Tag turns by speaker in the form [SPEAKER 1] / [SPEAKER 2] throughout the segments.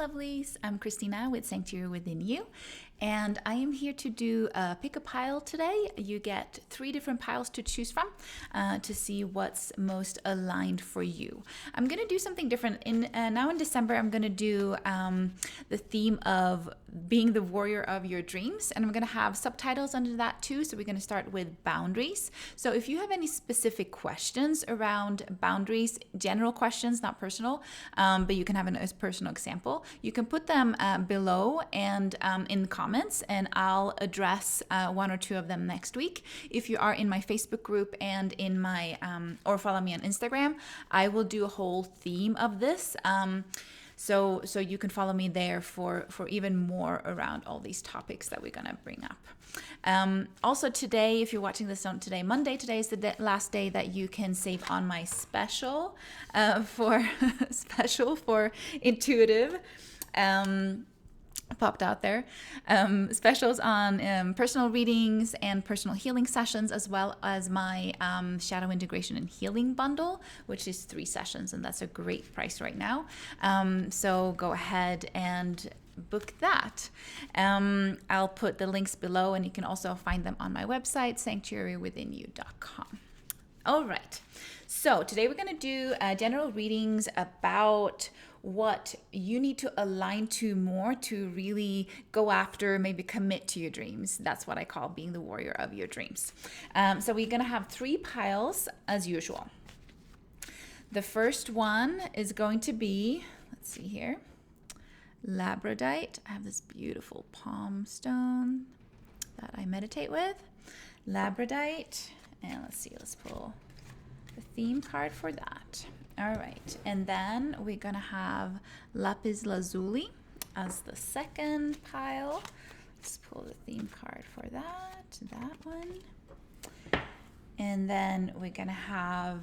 [SPEAKER 1] lovelies. I'm Christina with Sanctuary Within You, and I am here to do a pick a pile today. You get 3 different piles to choose from to see what's most aligned for you. I'm going to do something different. Now in December, I'm going to do the theme of being the warrior of your dreams, and I'm going to have subtitles under that too. So we're going to start with boundaries. So if you have any specific questions around boundaries, general questions, not personal, but you can have a personal example, you can put them below and in the comments, and I'll address 1 or 2 of them next week. If you are in my Facebook group and in my or follow me on Instagram, I will do a whole theme of this. So you can follow me there for even more around all these topics that we're going to bring up. Also today, if you're watching this on Monday, today is the last day that you can save on my special for intuitive. Popped out there. Specials on personal readings and personal healing sessions, as well as my shadow integration and healing bundle, which is 3 sessions, and that's a great price right now. So go ahead and book that. I'll put the links below, and you can also find them on my website, sanctuarywithinyou.com. All right. So today we're going to do general readings about what you need to align to more to really go after, maybe commit to your dreams. That's what I call being the warrior of your dreams. So we're going to have 3 piles as usual. The first one is going to be, let's see here, Labradorite. I have this beautiful palm stone that I meditate with. Labradorite. And let's pull the theme card for that. All right, and then we're gonna have Lapis Lazuli as the second pile. Let's pull the theme card for that one. And then we're gonna have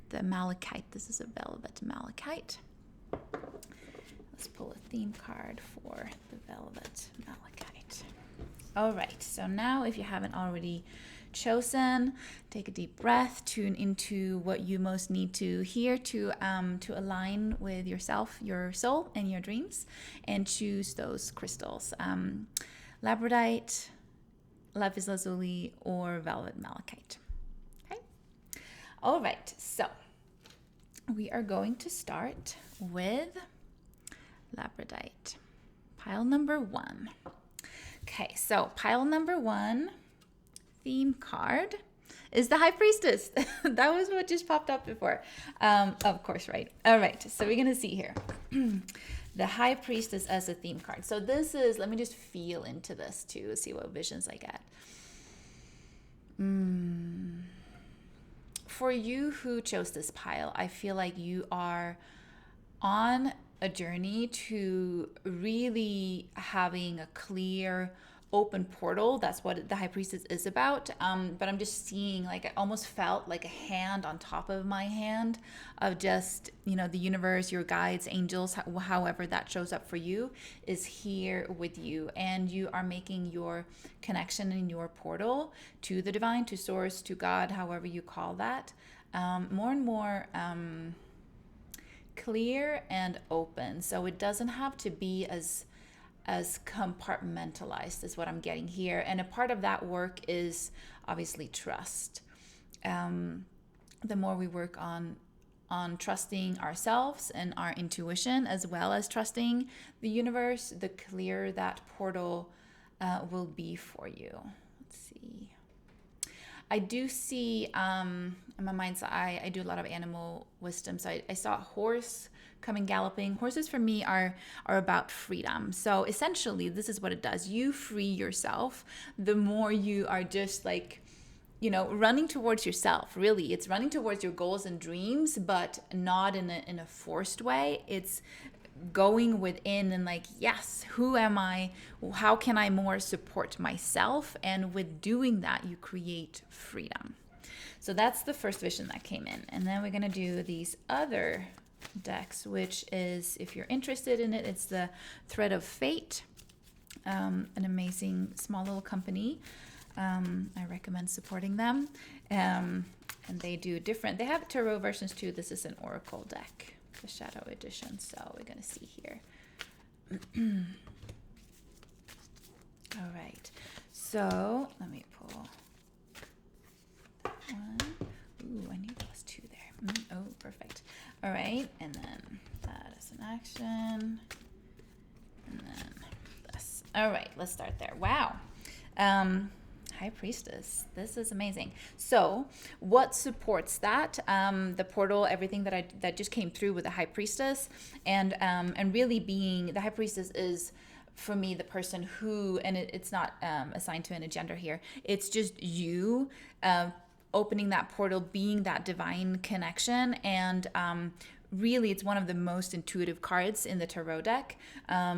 [SPEAKER 1] the Malachite. This is a velvet Malachite. Let's pull a theme card for the velvet Malachite. All right, so now if you haven't already chosen, take a deep breath, tune into what you most need to hear to align with yourself, your soul, and your dreams, and choose those crystals. Labradorite, Lapis Lazuli, or velvet Malachite. Okay. All right, so we are going to start with Labradorite, pile number 1. Okay, so pile number 1 theme card is the High Priestess. That was what just popped up before. Of course, right? All right, so we're gonna see here. The High Priestess as a theme card. So this is, let me just feel into this too, see what visions I get. For you who chose this pile, I feel like you are on a journey to really having a clear, open portal. That's what the High Priestess is about. But I'm just seeing, like, I almost felt like a hand on top of my hand of just, the universe, your guides, angels, however that shows up for you, is here with you. And you are making your connection in your portal to the divine, to source, to God, however you call that, more and more clear and open. So it doesn't have to be as compartmentalized is what I'm getting here. And a part of that work is obviously trust. The more we work on trusting ourselves and our intuition, as well as trusting the universe, the clearer that portal will be for you. Let's see. I do see, in my mind's eye, I do a lot of animal wisdom. So I saw a horse coming galloping. Horses for me are about freedom. So essentially, this is what it does. You free yourself the more you are just like, running towards yourself. Really, it's running towards your goals and dreams, but not in a forced way. It's going within and like, yes, who am I? How can I more support myself? And with doing that, you create freedom. So that's the first vision that came in. And then we're going to do these other decks, which is, if you're interested in it, it's the Thread of Fate, an amazing small little company. I recommend supporting them. And they have tarot versions too. This is an oracle deck, the Shadow Edition. So we're going to see here All right. So let me pull that one. Ooh, I knew there was two there. Oh, perfect. All right. And then that is an action. And then this. All right. Let's start there. Wow. High Priestess. This is amazing. So what supports that? The portal, everything that just came through with the High Priestess, and really being the High Priestess is, for me, the person who, and it's not assigned to a gender here. It's just you opening that portal, being that divine connection, and really, it's one of the most intuitive cards in the tarot deck.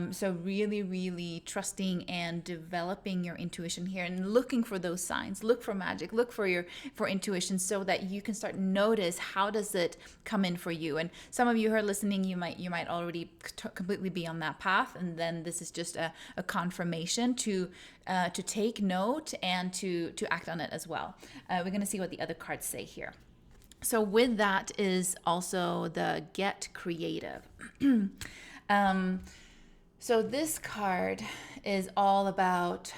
[SPEAKER 1] So really, really trusting and developing your intuition here, and looking for those signs. Look for magic. Look for intuition, so that you can start to notice how does it come in for you. And some of you who are listening, you might already completely be on that path, and then this is just a confirmation to take note and to act on it as well. We're going to see what the other cards say here. So with that is also the get creative. So this card is all about,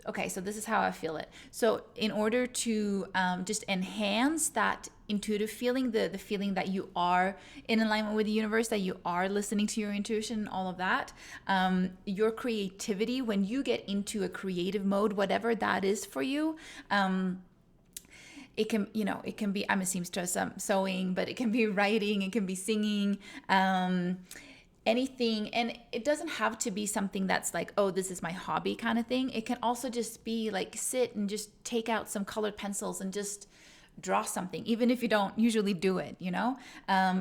[SPEAKER 1] okay, so this is how I feel it. So in order to just enhance that intuitive feeling, the feeling that you are in alignment with the universe, that you are listening to your intuition, all of that, your creativity, when you get into a creative mode, whatever that is for you, it can be, I'm a seamstress, sewing, but it can be writing, it can be singing, anything. And it doesn't have to be something that's like, oh, this is my hobby kind of thing. It can also just be like, sit and just take out some colored pencils and just draw something, even if you don't usually do it,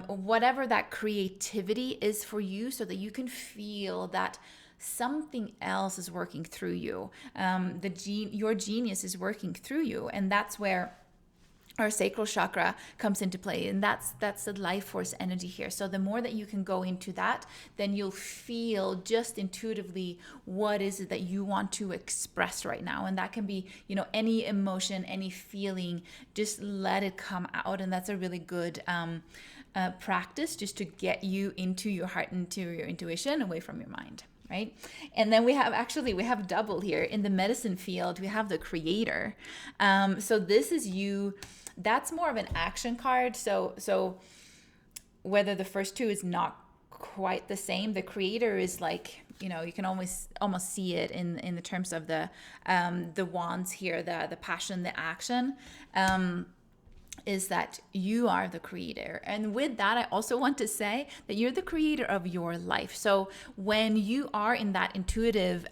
[SPEAKER 1] whatever that creativity is for you, so that you can feel that something else is working through you. Your genius is working through you. And that's where our sacral chakra comes into play, and that's the life force energy here. So the more that you can go into that, then you'll feel just intuitively what is it that you want to express right now. And that can be, any emotion, any feeling, just let it come out. And that's a really good practice, just to get you into your heart, into your intuition, away from your mind. Right? And then we have double here in the medicine field. We have the creator. So this is you. That's more of an action card. So whether the first two is not quite the same, the creator is like, you can almost see it in the terms of the wands here, the passion, the action. Is that you are the creator. And with that, I also want to say that you're the creator of your life. So when you are in that intuitive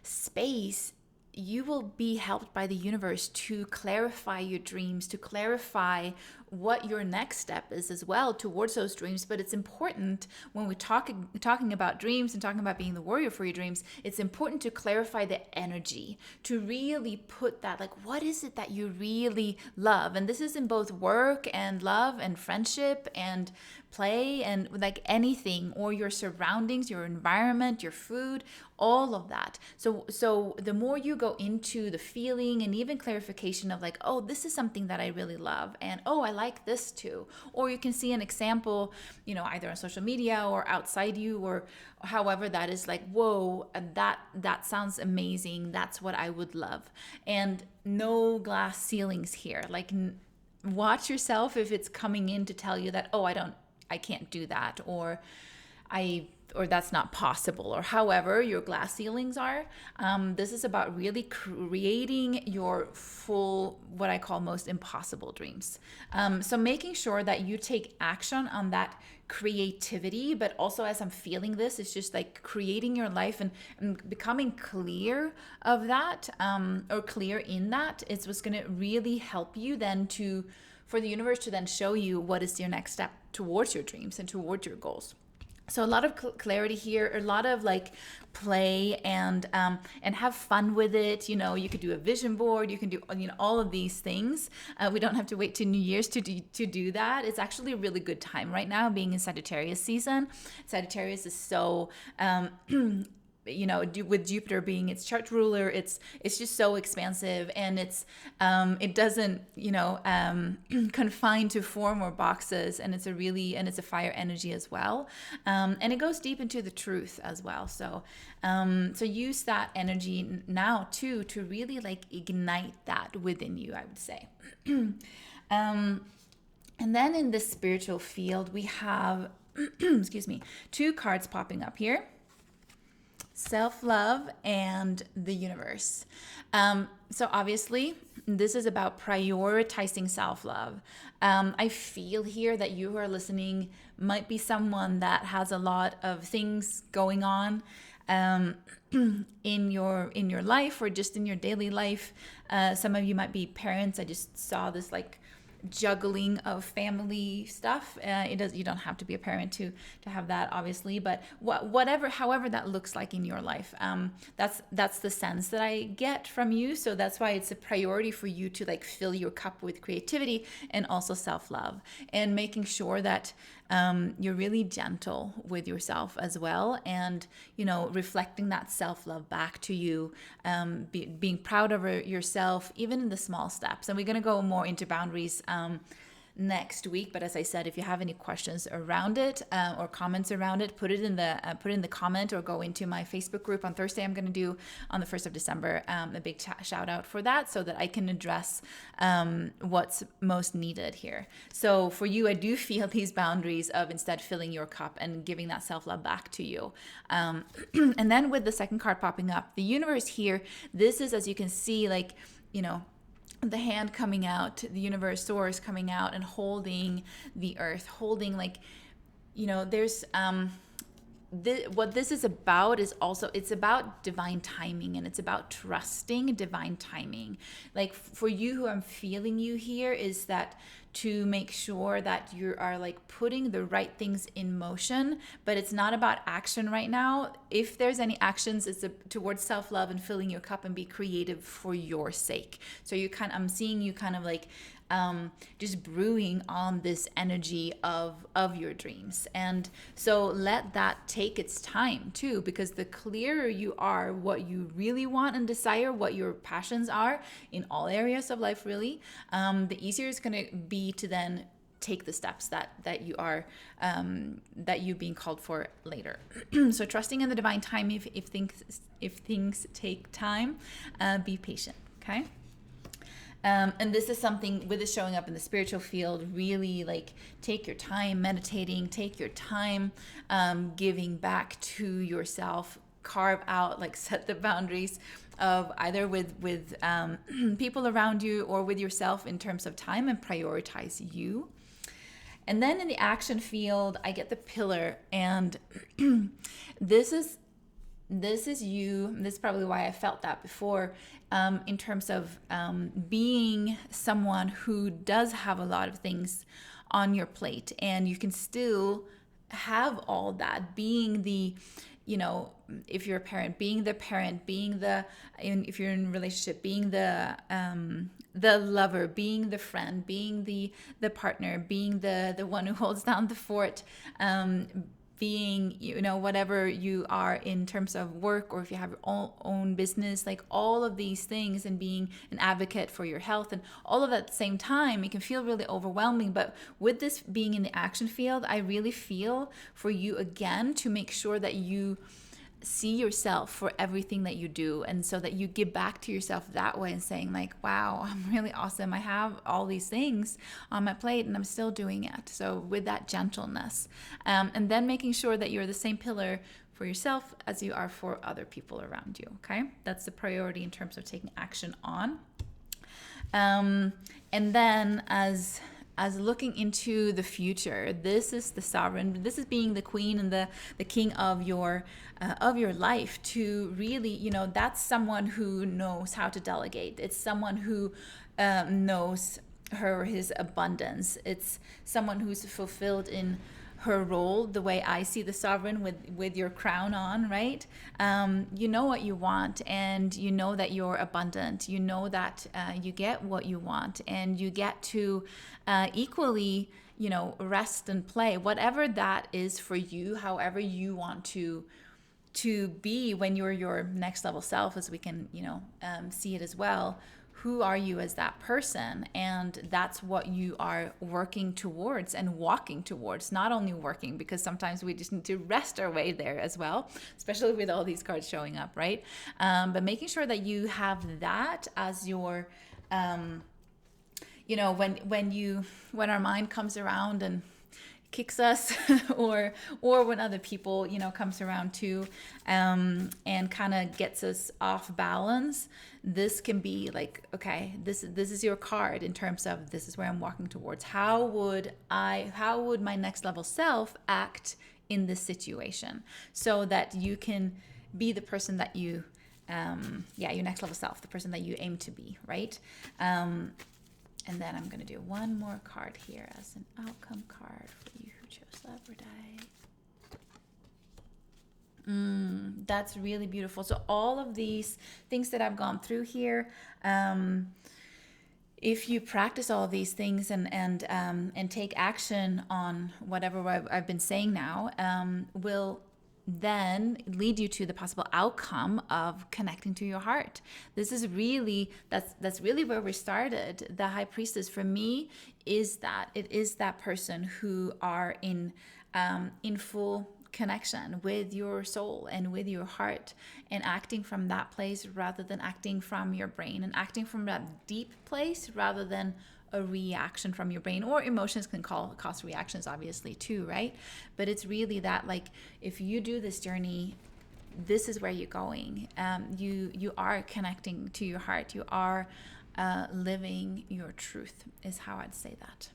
[SPEAKER 1] space, you will be helped by the universe to clarify your dreams, to clarify what your next step is as well towards those dreams. But it's important when we're talking about dreams and talking about being the warrior for your dreams, it's important to clarify the energy, to really put that, like, what is it that you really love? And this is in both work and love and friendship and play and like anything, or your surroundings, your environment, your food, all of that. So the more you go into the feeling and even clarification of like, oh, this is something that I really love, and oh, I like this too. Or you can see an example, either on social media or outside you, or however that is like, whoa, that sounds amazing. That's what I would love. And no glass ceilings here. Like, watch yourself if it's coming in to tell you that, oh, I can't do that, or that's not possible, or however your glass ceilings are. This is about really creating your full, what I call most impossible dreams. So making sure that you take action on that creativity, but also, as I'm feeling this, it's just like creating your life and becoming clear of that, or clear in that. It's what's going to really help you then for the universe to then show you what is your next step towards your dreams and towards your goals. So a lot of clarity here, a lot of like play and have fun with it. You could do a vision board, you can do all of these things. We don't have to wait to New Year's to do that. It's actually a really good time right now, being in Sagittarius season. Sagittarius is so with Jupiter being its chart ruler, it's just so expansive, and it doesn't confine to form or boxes, and it's a fire energy as well, and it goes deep into the truth as well. So use that energy now too to really like ignite that within you, I would say. And then in the spiritual field, we have excuse me, 2 cards popping up here. Self-love and the universe. So obviously, this is about prioritizing self-love. I feel here that you who are listening might be someone that has a lot of things going on in your life, or just in your daily life. Some of you might be parents. I just saw this like juggling of family stuff. You don't have to be a parent to have that, obviously, but however that looks like in your life, that's the sense that I get from you. So that's why it's a priority for you to like fill your cup with creativity and also self-love, and making sure that you're really gentle with yourself as well, and reflecting that self-love back to you, being proud of yourself even in the small steps. And we're going to go more into boundaries next week, but as I said, if you have any questions around it or comments around it, put it in the comment, or go into my Facebook group on Thursday. I'm going to do on the 1st of December a big shout out for that, so that I can address what's most needed here. So for you, I do feel these boundaries of instead filling your cup and giving that self-love back to you. And then with the second card popping up, the universe here, this is, as you can see, like, the hand coming out, the universe, source coming out and holding the earth, holding like, there's what this is about is also, it's about divine timing, and it's about trusting divine timing. Like for you, who I'm feeling you here, is that to make sure that you are like putting the right things in motion, but it's not about action right now. If there's any actions, it's towards self-love and filling your cup and be creative for your sake. So I'm seeing you kind of like just brewing on this energy of your dreams. And so let that take its time too, because the clearer you are what you really want and desire, what your passions are in all areas of life, really, the easier it's going to be to then take the steps that you are that you being called for later. So trusting in the divine time. If things take time, be patient. Okay. And this is something with it showing up in the spiritual field, really like take your time meditating, take your time giving back to yourself, carve out, like set the boundaries of either with people around you or with yourself in terms of time, and prioritize you. And then in the action field, I get the pillar, and this is you. This is probably why I felt that before, in terms of being someone who does have a lot of things on your plate, and you can still have all that, being the, if you're a parent, being the parent, being if you're in a relationship, being the lover, being the friend, being the partner, being the one who holds down the fort, being, whatever you are in terms of work, or if you have your own business, like all of these things, and being an advocate for your health and all of that at the same time, it can feel really overwhelming. But with this being in the action field, I really feel for you again to make sure that you see yourself for everything that you do, and so that you give back to yourself that way, and saying like, wow, I'm really awesome, I have all these things on my plate and I'm still doing it. So with that gentleness, and then making sure that you're the same pillar for yourself as you are for other people around you. Okay, that's the priority in terms of taking action on. And then as looking into the future, this is the sovereign, this is being the queen and the king of your life, to really, that's someone who knows how to delegate. It's someone who knows her or his abundance. It's someone who's fulfilled in her role, the way I see the sovereign with your crown on, right? You know what you want, and you know that you're abundant. You know that you get what you want, and you get to equally, rest and play, whatever that is for you, however you want to to be when you're your next level self, as we can, see it as well. Who are you as that person? And that's what you are working towards and walking towards. Not only working, because sometimes we just need to rest our way there as well, especially with all these cards showing up, right? But making sure that you have that as your, when our mind comes around and kicks us or when other people comes around too, and kind of gets us off balance, this can be like, okay, this is your card in terms of this is where I'm walking towards. How would my next level self act in this situation, so that you can be the person that you your next level self, the person that you aim to be, right? And then I'm going to do one more card here as an outcome card for you who chose Labradorite. That's really beautiful. So all of these things that I've gone through here, if you practice all of these things and take action on whatever I've been saying now, will then lead you to the possible outcome of connecting to your heart. This is really, that's really where we started. The high priestess for me is that person who are in full connection with your soul and with your heart, and acting from that place rather than acting from your brain, and acting from that deep place rather than a reaction from your brain. Or emotions can cause reactions, obviously, too, right? But it's really that, like, if you do this journey, this is where you're going. You are connecting to your heart. You are living your truth, is how I'd say that.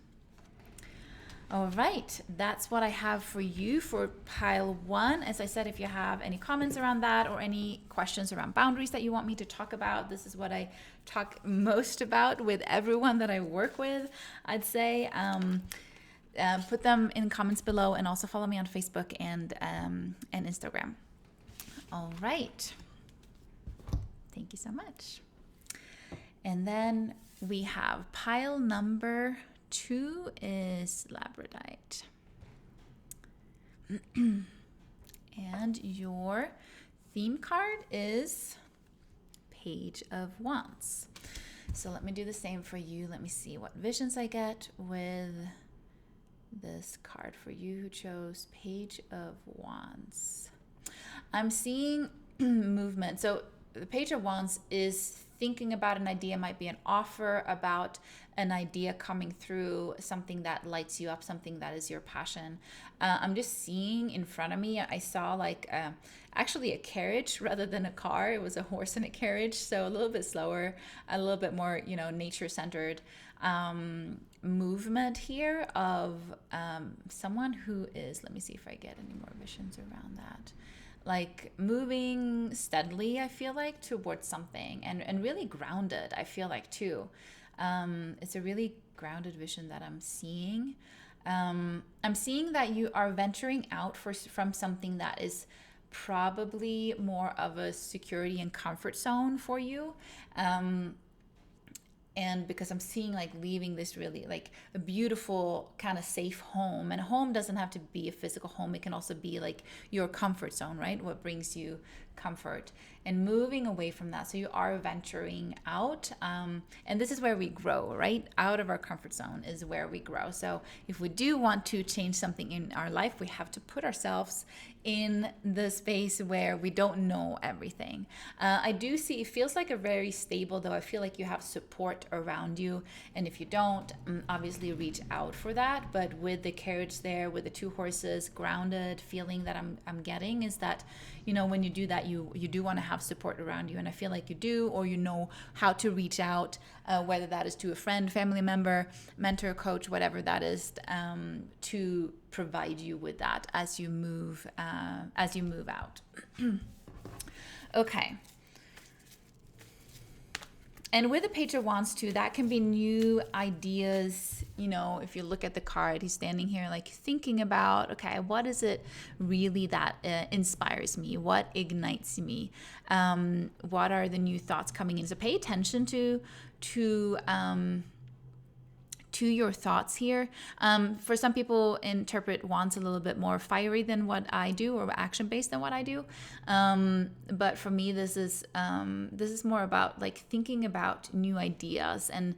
[SPEAKER 1] All right, that's what I have for you for pile 1. As I said, if you have any comments around that or any questions around boundaries that you want me to talk about, this is what I talk most about with everyone that I work with, I'd say. Put them in comments below, and also follow me on Facebook and Instagram. All right. Thank you so much. And then we have pile number 2 is Labradorite. And your theme card is Page of Wands. So let me do the same for you. Let me see what visions I get with this card for you who chose Page of Wands. I'm seeing movement. So the Page of Wands is thinking about an idea, might be an offer about an idea coming through, something that lights you up, something that is your passion. I'm just seeing in front of me, I saw like actually a carriage rather than a car. It was a horse and a carriage, so a little bit slower, a little bit more, nature-centered movement here of someone who is, let me see if I get any more visions around that. Like moving steadily, I feel like, towards something, and really grounded, I feel like, too. It's a really grounded vision that I'm seeing. I'm seeing that you are venturing out from something that is probably more of a security and comfort zone for you. And because I'm seeing like leaving this really like a beautiful kind of safe home, and a home doesn't have to be a physical home. It can also be like your comfort zone, right? What brings you comfort, and moving away from that. So you are venturing out. And this is where we grow, right? Out of our comfort zone is where we grow. So if we do want to change something in our life, we have to put ourselves in the space where we don't know everything. I do see, it feels like a very stable, though I feel like you have support around you. And if you don't, obviously reach out for that. But with the carriage there, with the 2 horses, grounded feeling that I'm getting is that, when you do that, you do want to have support around you. And I feel like you do, or how to reach out, whether that is to a friend, family member, mentor, coach, whatever that is, to provide you with that as you move out. Okay. And with the Page of Wands too, that can be new ideas. If you look at the card, he's standing here like thinking about, okay, what is it really that inspires me? What ignites me? What are the new thoughts coming in? So pay attention to to your thoughts here. For some people, interpret wands a little bit more fiery than what I do, or action based than what I do. But for me, this is more about like thinking about new ideas and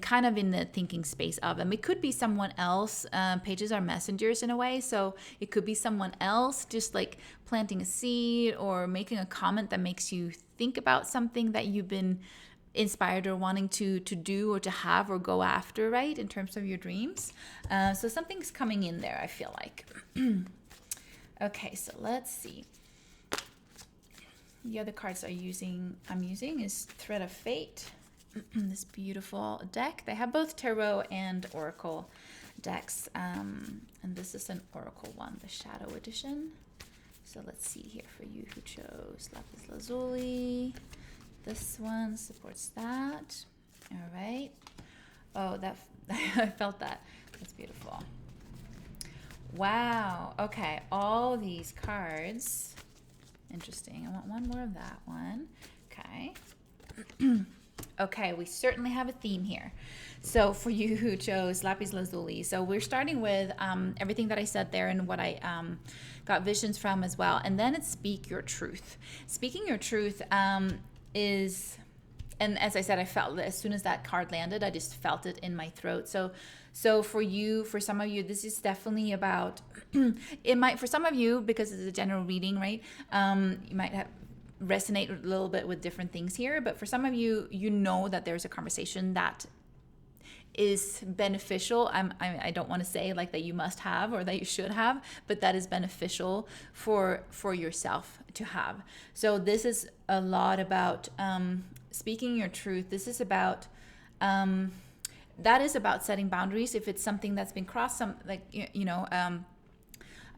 [SPEAKER 1] kind of in the thinking space of them. It could be someone else. Pages are messengers in a way, so it could be someone else just like planting a seed or making a comment that makes you think about something that you've been inspired or wanting to do or to have or go after, right, in terms of your dreams. So something's coming in there, I feel like. Okay, so let's see. The other cards I'm using is Thread of Fate. This beautiful deck. They have both tarot and oracle decks, and this is an oracle one, the Shadow Edition. So let's see here for you who chose Lapis Lazuli. This one supports that. All right. Oh, that I felt that. That's beautiful. Wow. Okay, all these cards. Interesting. I want one more of that one. Okay. Okay, we certainly have a theme here. So for you who chose Lapis Lazuli, so we're starting with everything that I said there and what I got visions from as well. And then it's Speak Your Truth. Speaking your truth is, and as I said, I felt it as soon as that card landed, I just felt it in my throat. So for some of you, this is definitely about, it might, for some of you, because it's a general reading, right? You might have resonate a little bit with different things here, but for some of you, you know that there's a conversation that is beneficial. I don't want to say like that you must have or that you should have, but that is beneficial for yourself to have. So this is a lot about speaking your truth. This is about that is about setting boundaries. If it's something that's been crossed, some like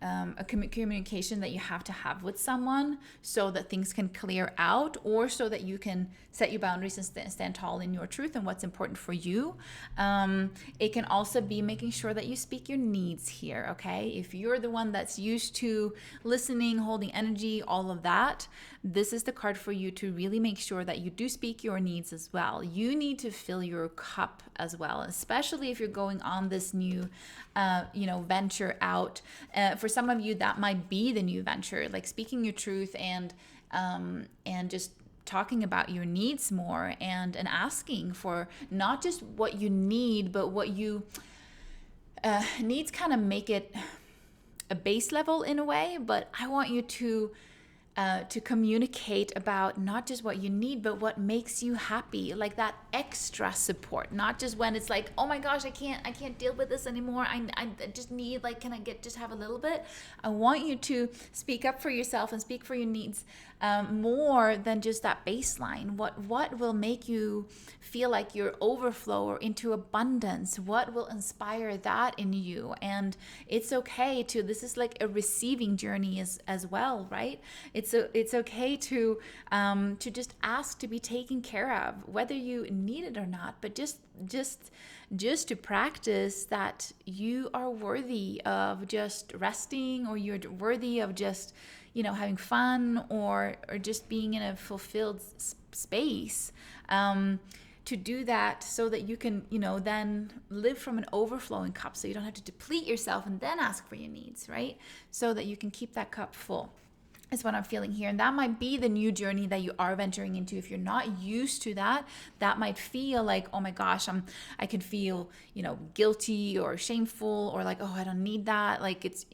[SPEAKER 1] a communication that you have to have with someone so that things can clear out, or so that you can set your boundaries and stand tall in your truth and what's important for you. It can also be making sure that you speak your needs here, okay? If you're the one that's used to listening, holding energy, all of that, this is the card for you to really make sure that you do speak your needs as well. You need to fill your cup as well, especially if you're going on this new venture out. For some of you, that might be the new venture, like speaking your truth and just talking about your needs more and asking for not just what you need, but what you needs kind of make it a base level in a way. But I want you to communicate about not just what you need, but what makes you happy, like that extra support, not just when it's like, oh my gosh, I can't deal with this anymore. I just need, like, can I just have a little bit? I want you to speak up for yourself and speak for your needs more than just that baseline. What will make you feel like you're overflow or into abundance? What will inspire that in you? And it's okay to, this is like a receiving journey as well, right? It's okay to just ask to be taken care of, whether you need it or not, but just to practice that you are worthy of just resting, or you're worthy of just having fun, or just being in a fulfilled space. To do that so that you can, then live from an overflowing cup, so you don't have to deplete yourself and then ask for your needs, right? So that you can keep that cup full. Is what I'm feeling here. And that might be the new journey that you are venturing into. If you're not used to that, that might feel like, oh my gosh, I could feel, guilty or shameful, or like, oh, I don't need that. Like, it's,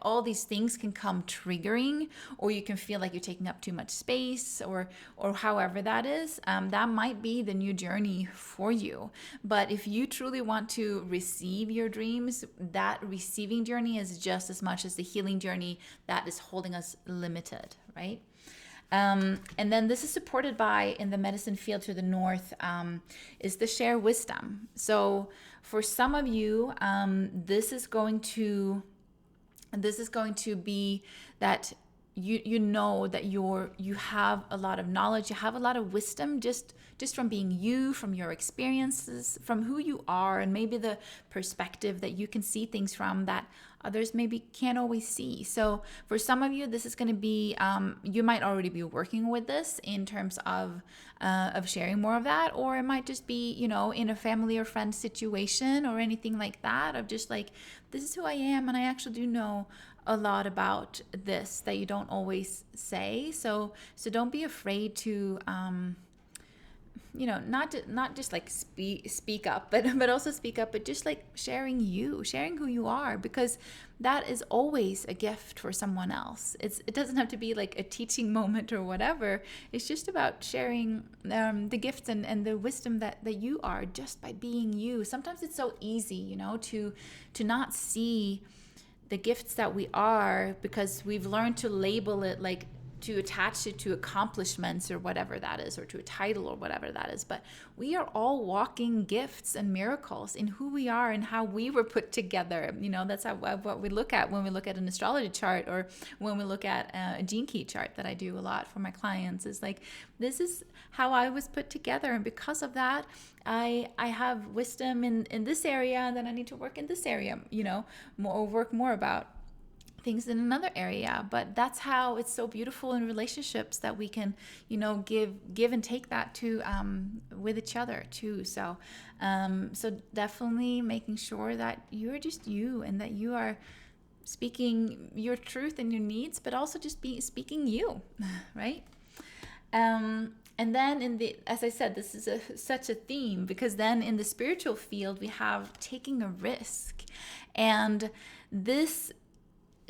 [SPEAKER 1] all these things can come triggering, or you can feel like you're taking up too much space, or however that is. That might be the new journey for you. But if you truly want to receive your dreams, that receiving journey is just as much as the healing journey that is holding us limited. Right? And then this is supported by, in the medicine field to the north, is the share wisdom. So for some of you, this is going to be that you know that you have a lot of knowledge, you have a lot of wisdom just from being you, from your experiences, from who you are, and maybe the perspective that you can see things from that others maybe can't always see. So for some of you, this is going to be you might already be working with this in terms of sharing more of that, or it might just be, you know, in a family or friend situation or anything like that, of just like, this is who I am, and I actually do know a lot about this that you don't always say. So don't be afraid to you know, not just like speak up, but also speak up, but just like sharing who you are, because that is always a gift for someone else. It doesn't have to be like a teaching moment or whatever. It's just about sharing the gifts and the wisdom that you are, just by being you. Sometimes it's so easy, you know, to not see the gifts that we are, because we've learned to label it, like to attach it to accomplishments or whatever that is, or to a title or whatever that is. But we are all walking gifts and miracles in who we are and how we were put together. You know, that's what we look at when we look at an astrology chart, or when we look at a gene key chart that I do a lot for my clients, is like, this is how I was put together, and because of that, I have wisdom in this area, and then I need to work in this area, you know, work more about things in another area. But that's how it's so beautiful in relationships, that we can, you know, give and take that to with each other too. So so definitely making sure that you're just you, and that you are speaking your truth and your needs, but also just speaking you, right? And then as I said, this is such a theme, because then in the spiritual field, we have taking a risk. And this,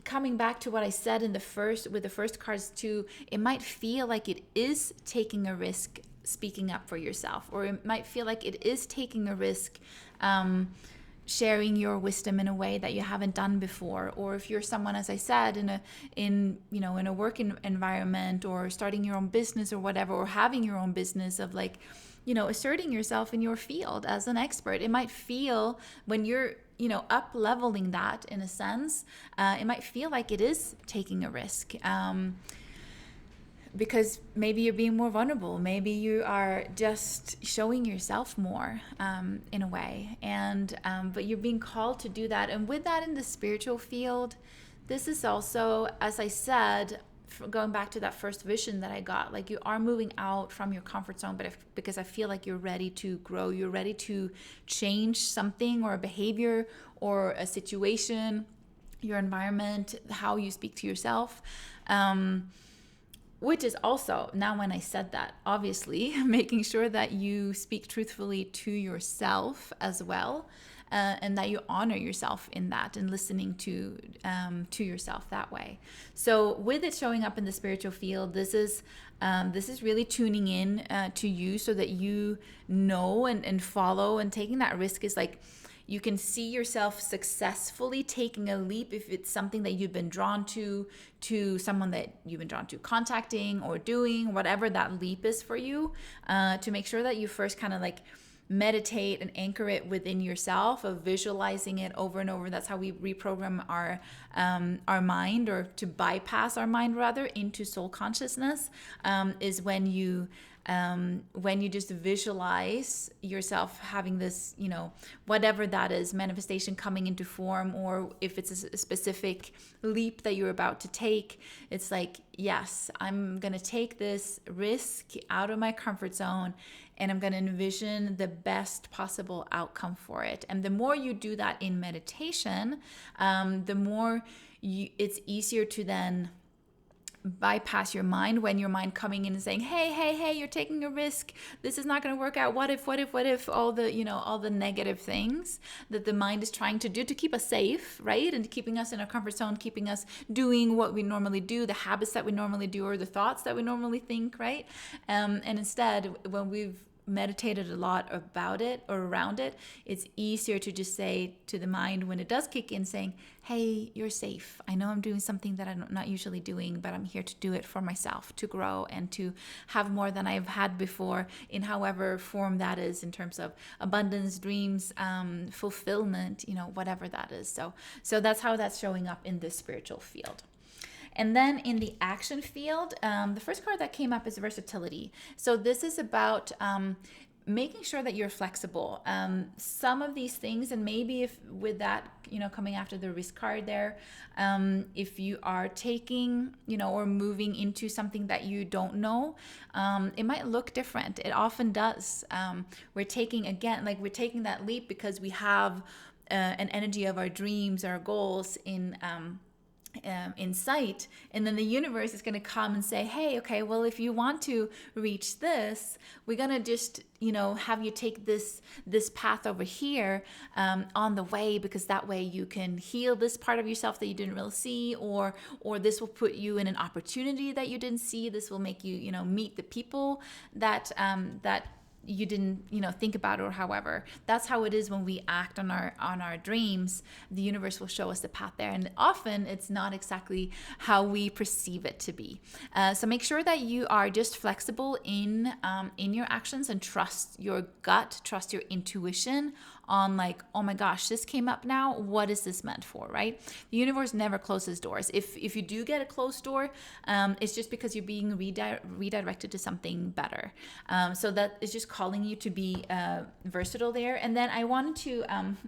[SPEAKER 1] coming back to what I said with the first cards too, it might feel like it is taking a risk speaking up for yourself, or it might feel like it is taking a risk sharing your wisdom in a way that you haven't done before. Or if you're someone, as I said, in a work environment, or starting your own business or whatever, or having your own business, of like, you know, asserting yourself in your field as an expert, it might feel, when you're, you know, up leveling that in a sense, it might feel like it is taking a risk. Because maybe you're being more vulnerable, maybe you are just showing yourself more in a way, and but you're being called to do that. And with that, in the spiritual field, this is also, as I said, going back to that first vision that I got, like, you are moving out from your comfort zone, but because I feel like you're ready to grow, you're ready to change something, or a behavior, or a situation, your environment, how you speak to yourself. Which is also, now when I said that, obviously making sure that you speak truthfully to yourself as well, and that you honor yourself in that, and listening to yourself that way. So with it showing up in the spiritual field, this is really tuning in to you, so that you know and follow, and taking that risk is like, you can see yourself successfully taking a leap if it's something that you've been drawn to someone that you've been drawn to contacting or doing, whatever that leap is for you, to make sure that you first kind of like meditate and anchor it within yourself, of visualizing it over and over. That's how we reprogram our mind, or to bypass our mind rather, into soul consciousness, is when you just visualize yourself having this, you know, whatever that is, manifestation coming into form, or if it's a specific leap that you're about to take, it's like, yes, I'm going to take this risk out of my comfort zone, and I'm going to envision the best possible outcome for it. And the more you do that in meditation, the more it's easier to then bypass your mind, when your mind coming in and saying, hey, you're taking a risk, this is not going to work out, what if, all the, you know, all the negative things that the mind is trying to do to keep us safe, right? And keeping us in our comfort zone, keeping us doing what we normally do, the habits that we normally do, or the thoughts that we normally think, right? And instead, when we've meditated a lot about it or around it, it's easier to just say to the mind, when it does kick in, saying, hey, you're safe. I know I'm doing something that I'm not usually doing, but I'm here to do it for myself, to grow and to have more than I've had before, in however form that is, in terms of abundance, dreams, fulfillment, you know, whatever that is. So that's how that's showing up in this spiritual field. And then in the action field, the first card that came up is versatility. So this is about making sure that you're flexible. Some of these things, and maybe if with that, coming after the risk card there, if you are taking, or moving into something that you don't know, it might look different. It often does. We're taking that leap because we have an energy of our dreams, our goals in sight, and then the universe is going to come and say, hey, okay, well, if you want to reach this, we're going to just have you take this path over here on the way, because that way you can heal this part of yourself that you didn't really see, or this will put you in an opportunity that you didn't see. This will make you meet the people that you didn't think about, or however. That's how it is when we act on our dreams. The universe will show us the path there, and often it's not exactly how we perceive it to be. So make sure that you are just flexible in your actions, and trust your gut, trust your intuition on oh my gosh, this came up now, what is this meant for, right? The universe never closes doors. If you do get a closed door, it's just because you're being redirected to something better. So that is just calling you to be versatile there. And then I wanted to,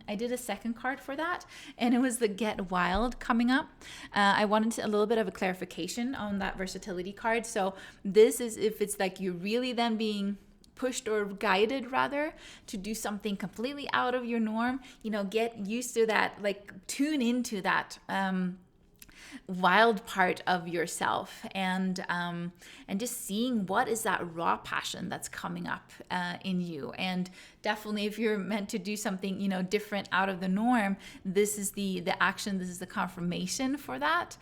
[SPEAKER 1] I did a second card for that, and it was the Get Wild coming up. I wanted a little bit of a clarification on that versatility card. So this is if it's you're really then being pushed or guided rather to do something completely out of your norm, get used to that, tune into that wild part of yourself, and just seeing what is that raw passion that's coming up in you. And definitely if you're meant to do something different out of the norm, this is the action, this is the confirmation for that.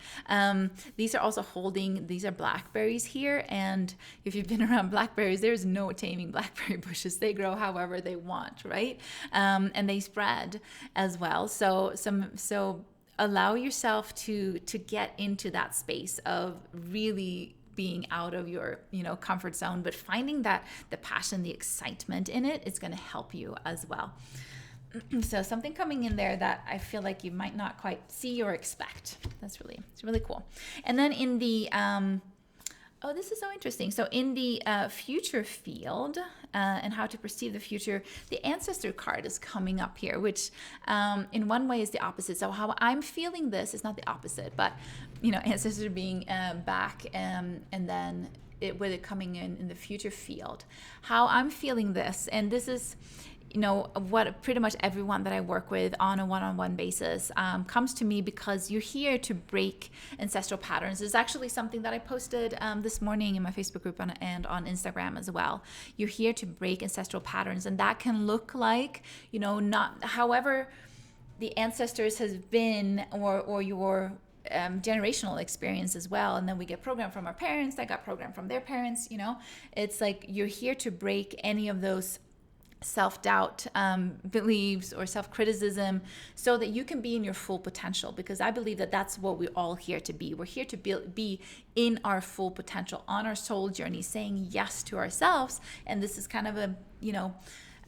[SPEAKER 1] These are blackberries here, and if you've been around blackberries, there's no taming blackberry bushes. They grow however they want, right? And they spread as well. So allow yourself to get into that space of really being out of your comfort zone, but finding that the passion, the excitement in it is going to help you as well. So something coming in there that I feel like you might not quite see or expect. It's really cool. And then in the this is so interesting. So in the future field, and how to perceive the future, the ancestor card is coming up here, which in one way is the opposite. So how I'm feeling this is not the opposite, but ancestor being back, and then with it coming in the future field. How I'm feeling this, and this is what pretty much everyone that I work with on a one-on-one basis comes to me, because you're here to break ancestral patterns. It's actually something that I posted this morning in my Facebook group and on Instagram as well. You're here to break ancestral patterns, and that can look like, not however the ancestors has been, or your generational experience as well. And then we get programmed from our parents that got programmed from their parents. It's you're here to break any of those self-doubt beliefs or self-criticism, so that you can be in your full potential, because I believe that that's what we're all here to be. We're here to be in our full potential on our soul journey, saying yes to ourselves. And this is kind of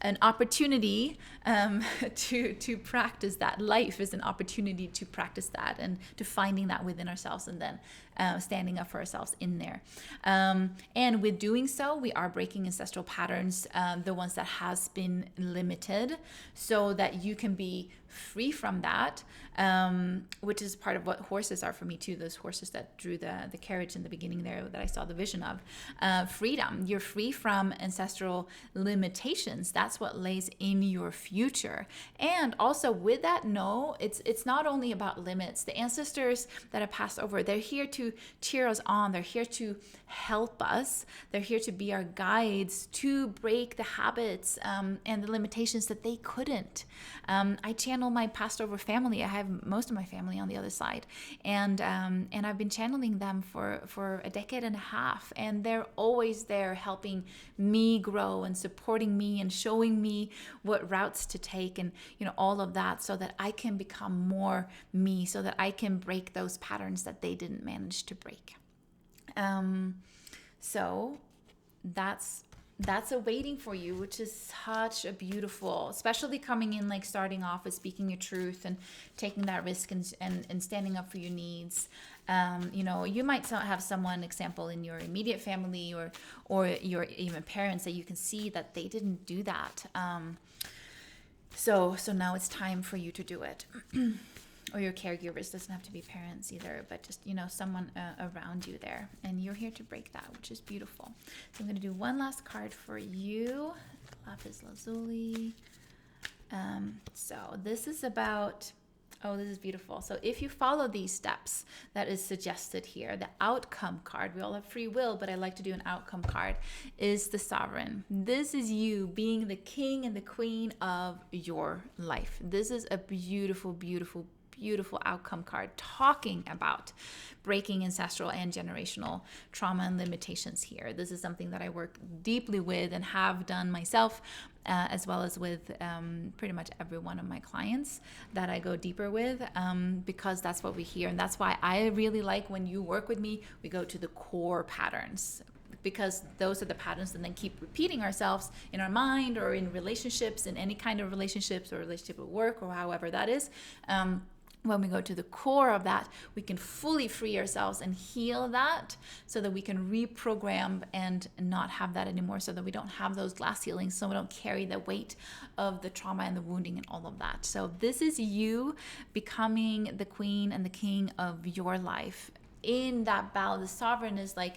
[SPEAKER 1] an opportunity to practice that. Life is an opportunity to practice that, and to finding that within ourselves, and then standing up for ourselves in there. And with doing so, we are breaking ancestral patterns, the ones that has been limited, so that you can be free from that, which is part of what horses are for me too. Those horses that drew the carriage in the beginning there that I saw the vision of. Freedom. You're free from ancestral limitations. That's what lays in your future. And also with that, it's not only about limits. The ancestors that have passed over, they're here to cheer us on. They're here to help us. They're here to be our guides, to break the habits and the limitations that they couldn't. I channel my passed over family. I have most of my family on the other side, and I've been channeling them for a decade and a half, and they're always there helping me grow and supporting me and showing me what routes to take, and all of that, so that I can become more me, so that I can break those patterns that they didn't manage to break. So that's that's awaiting for you, which is such a beautiful, especially coming in, like starting off with speaking your truth and taking that risk and standing up for your needs. You might have someone, example, in your immediate family or your even parents that you can see that they didn't do that. So now it's time for you to do it. Or your caregivers, doesn't have to be parents either, but just, someone around you there. And you're here to break that, which is beautiful. So I'm going to do one last card for you. Lapis Lazuli. So this is about, this is beautiful. So if you follow these steps that is suggested here, the outcome card, we all have free will, but I like to do an outcome card, is the Sovereign. This is you being the king and the queen of your life. This is a beautiful, beautiful, beautiful outcome card talking about breaking ancestral and generational trauma and limitations here. This is something that I work deeply with and have done myself, as well as with pretty much every one of my clients that I go deeper with, because that's what we hear. And that's why I really like when you work with me, we go to the core patterns, because those are the patterns that then keep repeating ourselves in our mind or in relationships, in any kind of relationships or relationship at work or however that is. When we go to the core of that, we can fully free ourselves and heal that so that we can reprogram and not have that anymore, so that we don't have those glass ceilings, so we don't carry the weight of the trauma and the wounding and all of that. So this is you becoming the queen and the king of your life. In that bow, the Sovereign is like,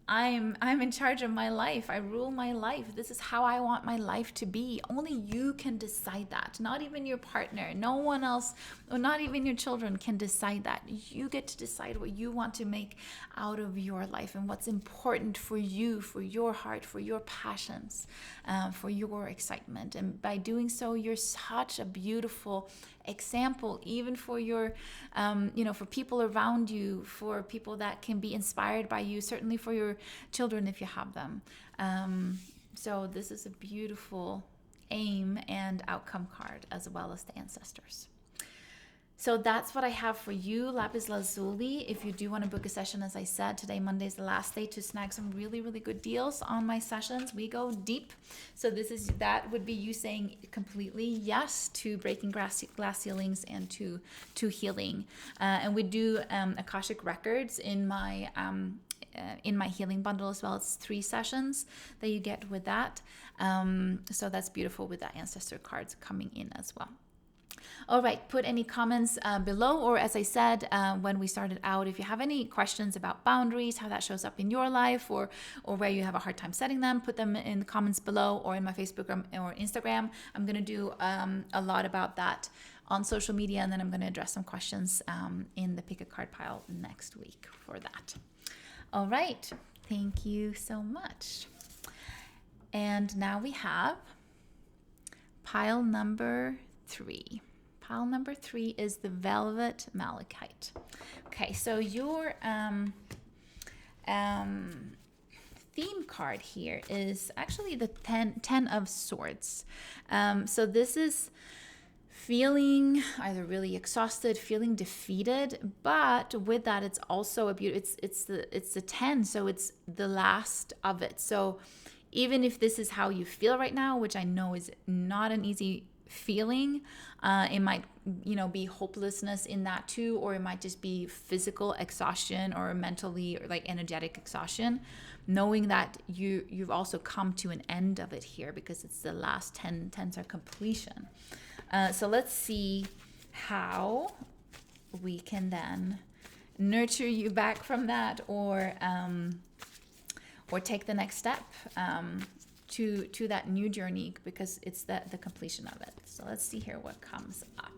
[SPEAKER 1] I'm in charge of my life. I rule my life. This is how I want my life to be. Only you can decide that. Not even your partner, no one else, or not even your children can decide that. You get to decide what you want to make out of your life and what's important for you, for your heart, for your passions, for your excitement. And by doing so, you're such a beautiful example, even for your, for people around you, for people that can be inspired by you, certainly for your children if you have them. So this is a beautiful aim and outcome card, as well as the ancestors. So that's what I have for you, Lapis Lazuli. If you do want to book a session, as I said, today, Monday, is the last day to snag some really, really good deals on my sessions. We go deep. So that would be you saying completely yes to breaking glass ceilings and to healing. And we do Akashic Records in my healing bundle as well. It's 3 sessions that you get with that. So that's beautiful with the ancestor cards coming in as well. All right, put any comments below, or as I said when we started out, if you have any questions about boundaries, how that shows up in your life, or where you have a hard time setting them, put them in the comments below or in my Facebook or Instagram. I'm going to do a lot about that on social media, and then I'm going to address some questions in the Pick a Card pile next week for that. All right, thank you so much. And now we have pile number 3. Pile number 3 is the Velvet Malachite. Okay, so your theme card here is actually the 10 of Swords. So this is feeling either really exhausted, feeling defeated, but with that, it's also it's the 10, so it's the last of it. So even if this is how you feel right now, which I know is not an easy feeling, it might be hopelessness in that too, or it might just be physical exhaustion or mentally or like energetic exhaustion, knowing that you've also come to an end of it here, because it's the last 10s are completion. So let's see how we can then nurture you back from that, or take the next step to that new journey, because it's the completion of it. So let's see here what comes up.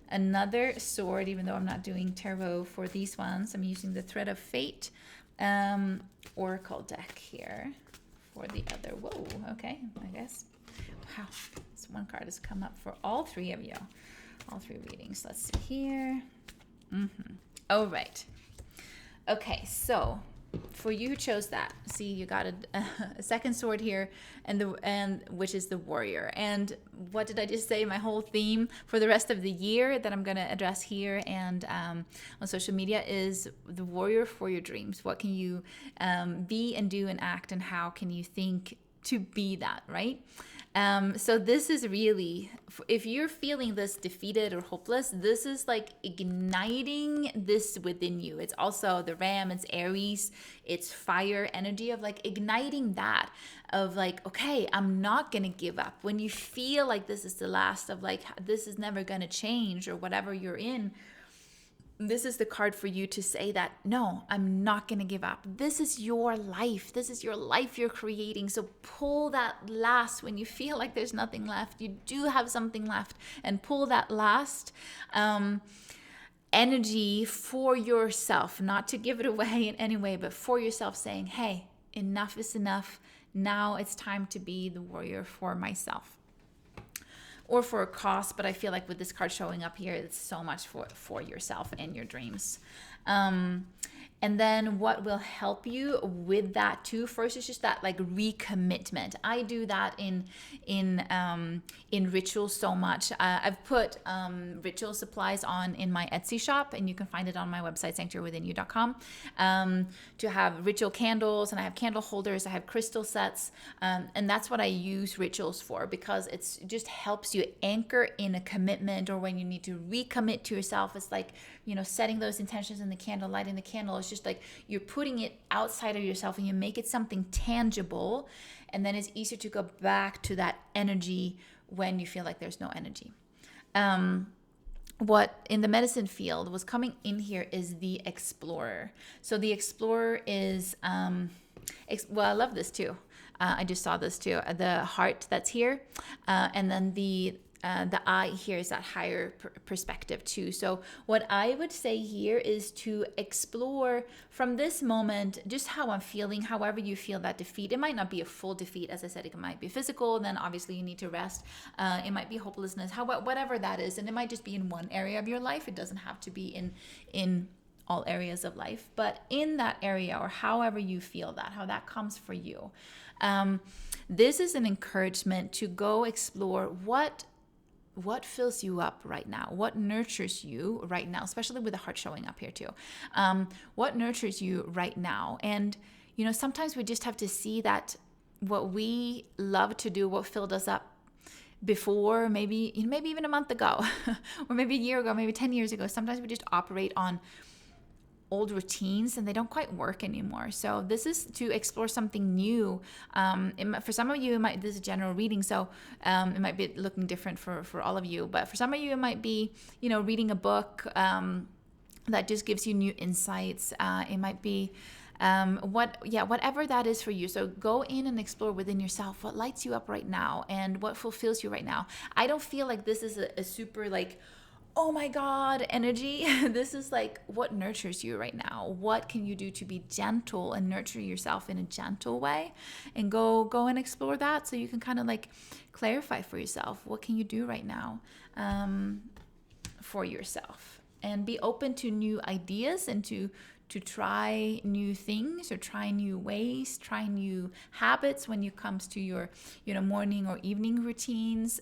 [SPEAKER 1] Another sword, even though I'm not doing tarot for these ones, I'm using the Thread of Fate Oracle deck here for the other. Whoa, okay, I guess. Wow, this one card has come up for all 3 of you. All 3 readings. Let's see here. Oh, right. Okay, so for you who chose that, see, you got a second sword here, and which is the Warrior. And what did I just say? My whole theme for the rest of the year that I'm going to address here and on social media is the warrior for your dreams. What can you be and do and act, and how can you think to be that, right? So this is really, if you're feeling this defeated or hopeless, this is like igniting this within you. It's also the Ram, it's Aries, it's fire energy of like igniting that, of like, okay, I'm not going to give up. When you feel like this is the last of like, this is never going to change or whatever you're in, this is the card for you to say that, no, I'm not going to give up. This is your life. This is your life you're creating. So pull that last when you feel like there's nothing left. You do have something left, and pull that last energy for yourself, not to give it away in any way, but for yourself, saying, hey, enough is enough. Now it's time to be the warrior for myself. Or for a cause, but I feel like with this card showing up here, it's so much for yourself and your dreams. And then what will help you with that too? First is just that like recommitment. I do that in rituals so much. I've put ritual supplies on in my Etsy shop, and you can find it on my website, sanctuarywithinyou.com. To have ritual candles, and I have candle holders, I have crystal sets, and that's what I use rituals for, because it just helps you anchor in a commitment, or when you need to recommit to yourself. It's like, setting those intentions in the candle, lighting the candle. It's just like you're putting it outside of yourself, and you make it something tangible, and then it's easier to go back to that energy when you feel like there's no energy. What in the medicine field was coming in here is the explorer. So the explorer is, I love this too. I just saw this too. The heart that's here, and then the eye here is that higher perspective too. So what I would say here is to explore from this moment just how I'm feeling, however you feel that defeat. It might not be a full defeat. As I said, it might be physical. Then obviously you need to rest. It might be hopelessness, whatever that is. And it might just be in one area of your life. It doesn't have to be in all areas of life, but in that area, or however you feel that, how that comes for you. This is an encouragement to go explore what fills you up right now, what nurtures you right now, especially with the heart showing up here too. What nurtures you right now. And, sometimes we just have to see that what we love to do, what filled us up before, maybe even a month ago, or maybe a year ago, maybe 10 years ago, sometimes we just operate on old routines and they don't quite work anymore. So this is to explore something new. For some of you, this is a general reading, so it might be looking different for all of you. But for some of you, it might be, reading a book that just gives you new insights. It might be whatever that is for you. So go in and explore within yourself what lights you up right now and what fulfills you right now. I don't feel like this is a super like, oh my God, energy. This is like what nurtures you right now. What can you do to be gentle and nurture yourself in a gentle way? And go and explore that, so you can kind of like clarify for yourself, what can you do right now for yourself? And be open to new ideas and to try new things, or try new ways, try new habits when it comes to your morning or evening routines,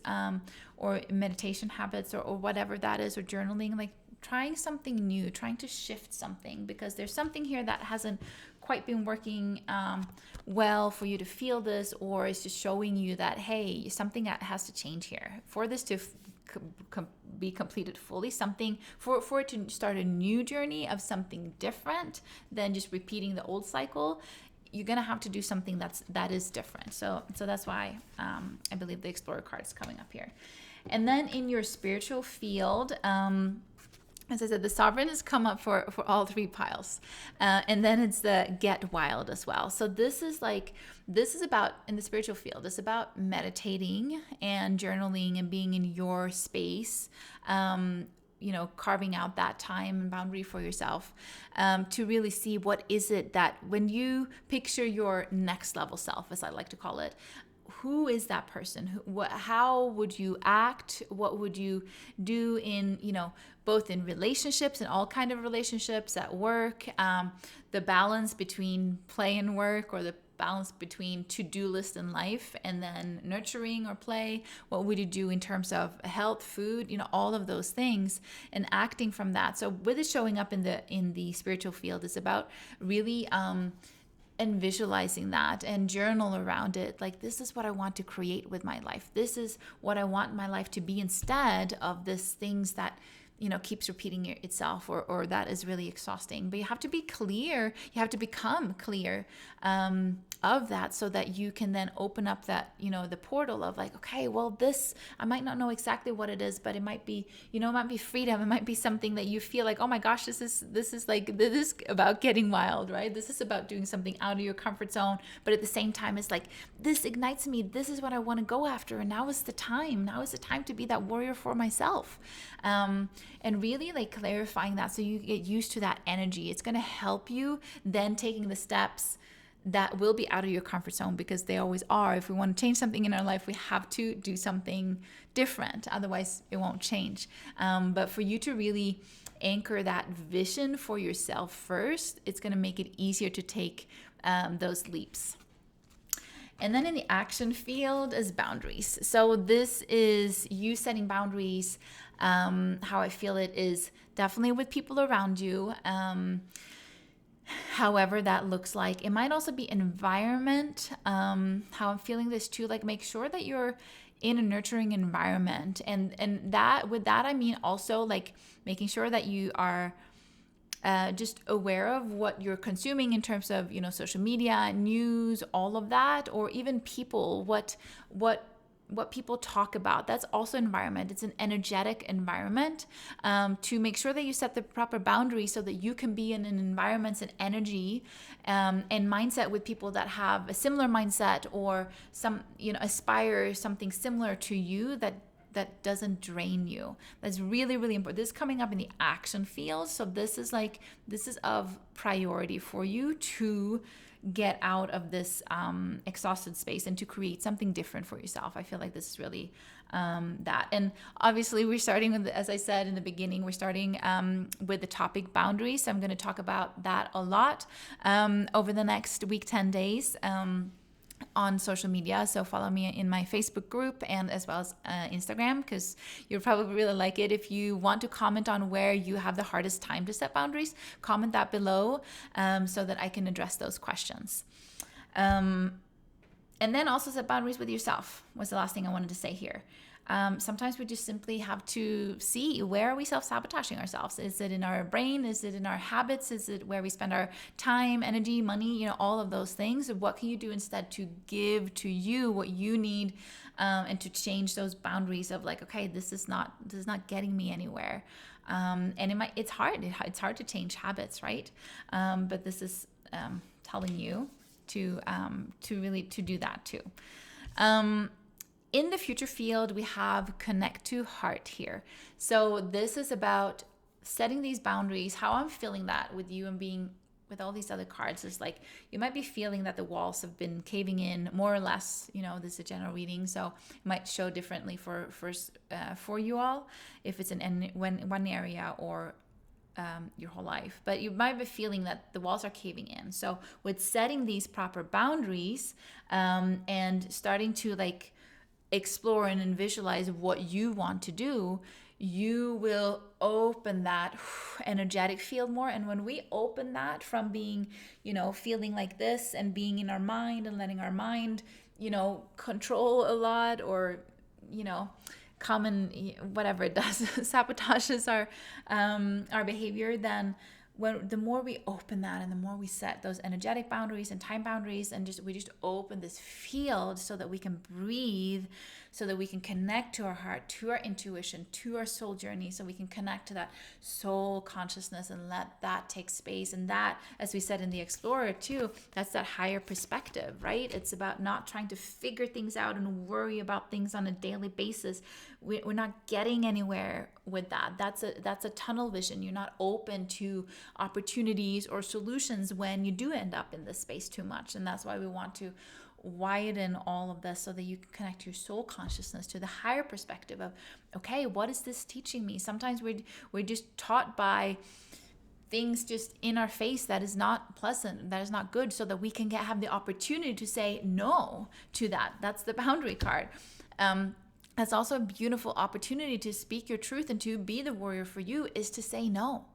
[SPEAKER 1] or meditation habits, or whatever that is, or journaling, like trying something new, trying to shift something, because there's something here that hasn't quite been working well for you to feel this, or it's just showing you that, hey, something that has to change here for this to be completed fully, something for it to start a new journey of something different than just repeating the old cycle. You're gonna have to do something that is different. So that's why I believe the Explorer card is coming up here. And then in your spiritual field, as I said, the Sovereign has come up for all three piles. And then it's the Get Wild as well. So this is about, in the spiritual field, it's about meditating and journaling and being in your space, carving out that time and boundary for yourself, to really see what is it that, when you picture your next level self, as I like to call it, who is that person? How would you act? What would you do in, both in relationships and all kind of relationships, at work, the balance between play and work, or the balance between to-do list and life, and then nurturing or play? What would you do in terms of health, food, all of those things, and acting from that. So with it showing up in the spiritual field, it's about really and visualizing that and journal around it. Like, this is what I want to create with my life. This is what I want my life to be, instead of this things that, keeps repeating itself, or that is really exhausting. But you have to be clear. You have to become clear of that, so that you can then open up that, the portal of like, okay, well, this, I might not know exactly what it is, but it might be, it might be freedom. It might be something that you feel like, oh my gosh, this is about getting wild, right? This is about doing something out of your comfort zone. But at the same time, it's like, this ignites me. This is what I want to go after. And now is the time. Now is the time to be that warrior for myself. And really like clarifying that, so you get used to that energy. It's going to help you then taking the steps that will be out of your comfort zone, because they always are. If we want to change something in our life, we have to do something different. Otherwise, it won't change. But for you to really anchor that vision for yourself first, it's going to make it easier to take those leaps. And then in the action field is boundaries. So this is you setting boundaries. How I feel it is definitely with people around you. However that looks like. It might also be environment. How I'm feeling this too. Like, make sure that you're in a nurturing environment. And that, with that, I mean also like making sure that you are just aware of what you're consuming in terms of, social media, news, all of that, or even people, what people talk about. That's also environment. It's an energetic environment, to make sure that you set the proper boundaries, so that you can be in an environment and energy and mindset with people that have a similar mindset, or some, aspire something similar to you, that doesn't drain you. That's really, really important. This is coming up in the action field. So this is of priority for you to get out of this exhausted space and to create something different for yourself. I feel like this is really that. And obviously we're starting with, as I said in the beginning, we're starting with the topic boundaries. So I'm going to talk about that a lot over the next week, 10 days. On social media. So follow me in my Facebook group, and as well as Instagram, because you'll probably really like it. If you want to comment on where you have the hardest time to set boundaries, comment that below, so that I can address those questions. And then also set boundaries with yourself was the last thing I wanted to say here. Sometimes we just simply have to see, where are we self-sabotaging ourselves? Is it in our brain? Is it in our habits? Is it where we spend our time, energy, money, all of those things? What can you do instead to give to you what you need, and to change those boundaries of like, okay, this is not getting me anywhere. And it's hard. It's hard to change habits, right? But this is telling you to really do that too. In the future field, we have connect to heart here. So this is about setting these boundaries, how I'm feeling that with you, and being with all these other cards is like, you might be feeling that the walls have been caving in more or less. This is a general reading, so it might show differently for you all, if it's in one area or your whole life. But you might be feeling that the walls are caving in. So with setting these proper boundaries, and starting to like explore and visualize what you want to do, you will open that energetic field more. And when we open that from being, feeling like this, and being in our mind and letting our mind, control a lot, or, come and whatever it does, sabotages our behavior, then the more we open that, and the more we set those energetic boundaries and time boundaries, and we just open this field so that we can breathe, so that we can connect to our heart, to our intuition, to our soul journey, so we can connect to that soul consciousness and let that take space. And that, as we said in the Explorer too, that's that higher perspective, right? It's about not trying to figure things out and worry about things on a daily basis. We're not getting anywhere with that. That's a tunnel vision. You're not open to opportunities or solutions when you do end up in this space too much. And that's why we want to widen all of this, so that you can connect your soul consciousness to the higher perspective of, okay, what is this teaching me? Sometimes we're just taught by things just in our face that is not pleasant, that is not good, so that we can have the opportunity to say no to that. That's the boundary card. That's also a beautiful opportunity to speak your truth and to be the warrior for you, is to say no.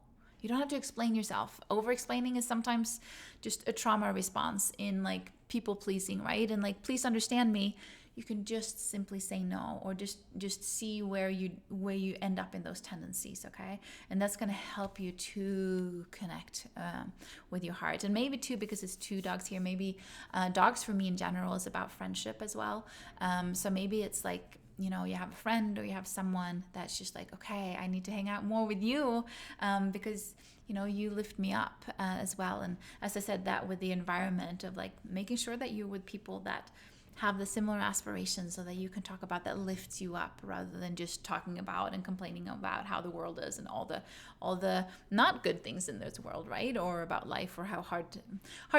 [SPEAKER 1] You don't have to explain yourself. Over explaining is sometimes just a trauma response in like people pleasing, right? And like, please understand me. You can just simply say no, or just see where you end up in those tendencies, okay? And that's going to help you to connect with your heart. And maybe too, because it's two dogs here, maybe dogs for me in general is about friendship as well. So maybe it's like, you know, you have a friend or you have someone that's just like, okay, I need to hang out more with you because, you know, you lift me up as well. And as I said, that with the environment of like making sure that you're with people that have the similar aspirations, so that you can talk about that lifts you up, rather than just talking about and complaining about how the world is and all the not good things in this world, right? Or about life, or how hard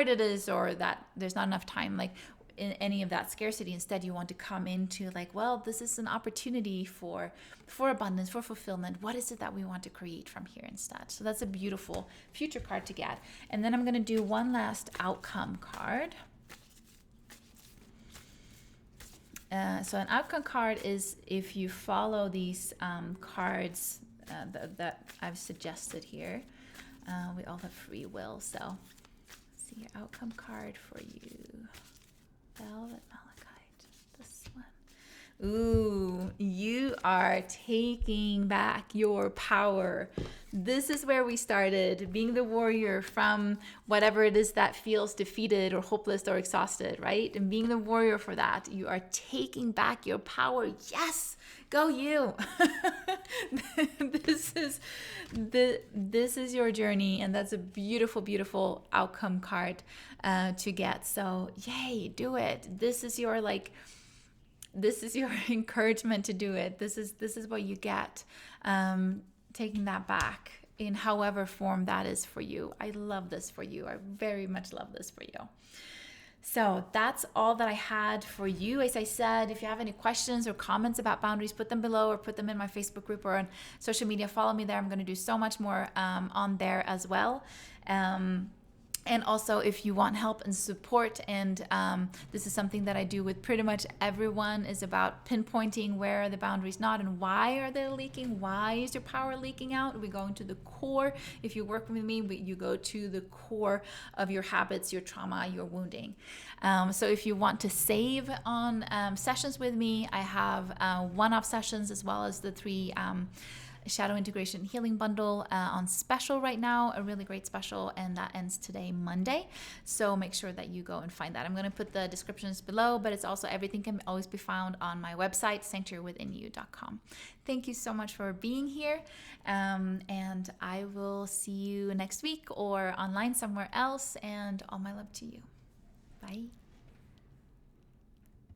[SPEAKER 1] it is, or that there's not enough time, like in any of that scarcity. Instead, you want to come into like, well, this is an opportunity for abundance, for fulfillment. What is it that we want to create from here instead? So that's a beautiful future card to get. And then I'm going to do one last outcome card. So an outcome card is if you follow these cards that I've suggested here. We all have free will. So let's see your outcome card for you. Velvet Malachite. This one. Ooh, you are taking back your power. This is where we started, being the warrior from whatever it is that feels defeated or hopeless or exhausted, right? And being the warrior for that, you are taking back your power. Yes, go you. This is your journey, and that's a beautiful, beautiful outcome card to get. So yay, do it. This is your encouragement to do it. This is what you get, taking that back in however form that is for you. I love this for you. I very much love this for you. So that's all that I had for you. As I said, if you have any questions or comments about boundaries, put them below, or put them in my Facebook group or on social media. Follow me there. I'm going to do so much more on there as well. And also, if you want help and support, and this is something that I do with pretty much everyone, is about pinpointing where are the boundaries not and why are they leaking. Why is your power leaking out? We go into the core. If you work with me, you go to the core of your habits, your trauma, your wounding. So if you want to save on sessions with me, I have one-off sessions, as well as the 3 Shadow Integration Healing Bundle on special right now, a really great special, and that ends today, Monday. So make sure that you go and find that. I'm going to put the descriptions below, but it's also, everything can always be found on my website, sanctuarywithinyou.com. Thank you so much for being here, and I will see you next week or online somewhere else, and all my love to you. Bye.